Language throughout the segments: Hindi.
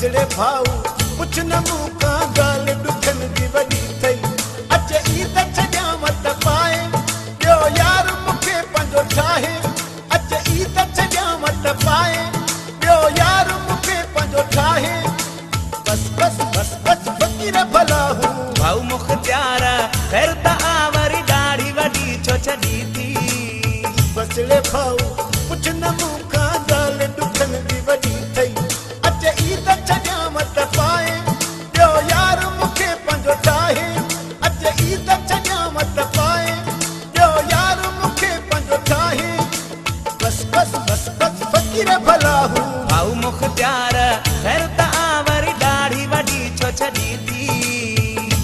बसड़े भाऊ कुछ न मूंखा गाल दुखन जी वॾी थई अचे ईद छॾिया मत पाए ॿियो यार मूंखे पंहिंजो ठाहे अचे ईद छॾिया मत पाए ॿियो यार मूंखे पंहिंजो ठाहे बस बस बस बस फ़क़ीर भला हूं भाऊ मुख्तियार ख़ैर त आवरी दाढ़ी वॾी छो छॾी थी बसड़े भाऊ कुछ न मूंखा गाल दुखन जी वॾी थई अचे ईद छॾिया मत पाए ॿियो यार मूंखे पंहिंजो ठाहे अचे ईद छॾिया मत पाए ॿियो यार मूंखे पंहिंजो ठाहे बस बस बस बस फ़क़ीर भला हूं भाऊ मुख्तियार ख़ैर त आवरी दाढ़ी वॾी छो छॾी थी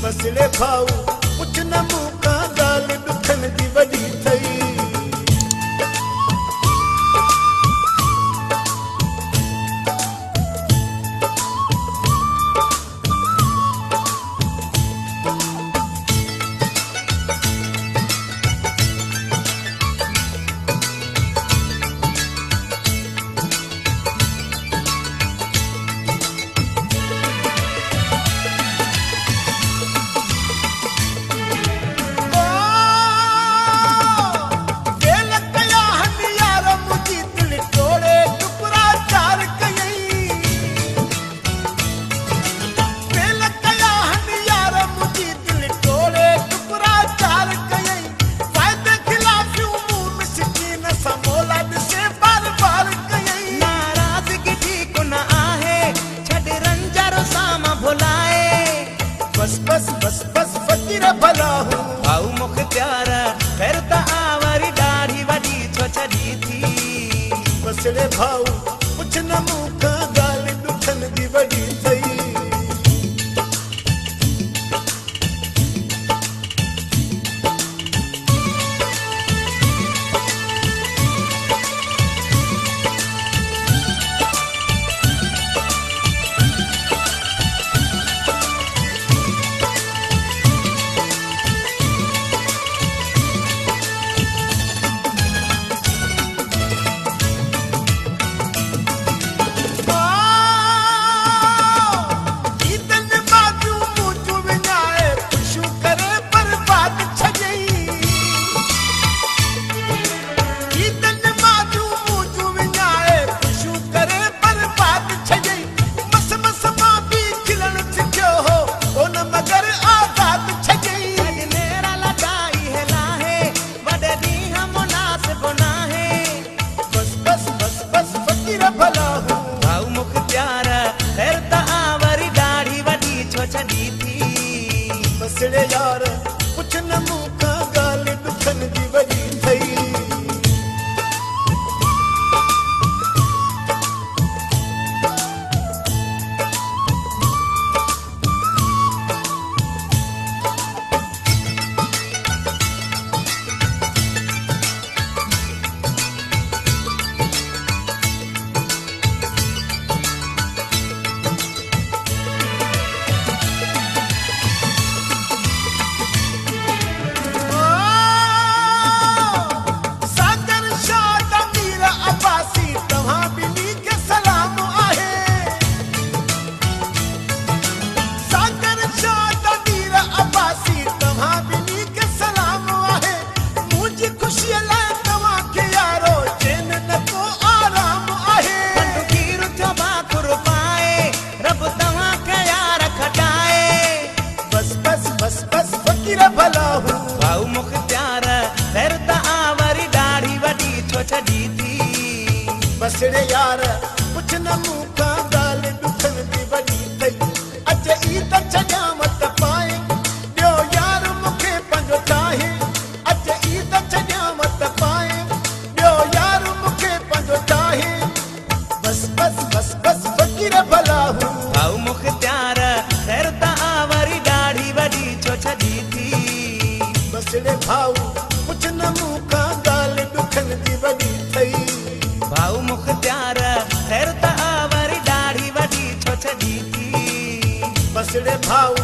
बसड़े भाऊ कुछ न मूंखा गाल दुखन जी वॾी थई बस बस बस बस फ़क़ीर भला हूं भाऊ मुख्तियार ख़ैर त आवरी दाढ़ी वॾी छो छॾी थी बसड़े भाऊ कुछ न मूंखा गाल दुखन जी वॾी थई भाऊ मुख्तियार ख़ैर त आवरी दाढ़ी वॾी छो छॾी थी बसड़े यार कुछ न मूंखा गाल दुखन जी वॾी थई भला हूं भाऊ मुख्तियार ख़ैर त आवरी दाढ़ी वॾी छो छॾी थी बसड़े यार कुछ न मूंखा गाल दुखन जी वॾी थई अचे ईद छॾिया मत पाए ॿियो यार मूंखे पंहिंजो ठाहे अचे ईद छॾिया मत पाए ॿियो यार मूंखे पंहिंजो ठाहे बस बस बस बस फ़क़ीर भला हूं भाऊ मुख्तियार ख़ैर त आवरी दाढ़ी वॾी छो छॾी थी बसड़े भाऊ कुछ न मूंखा गाल दुखन जी वॾी थई भाऊ मुख्तियार ख़ैर त आवरी दाढ़ी वॾी छो छॾी थी बसड़े भाऊ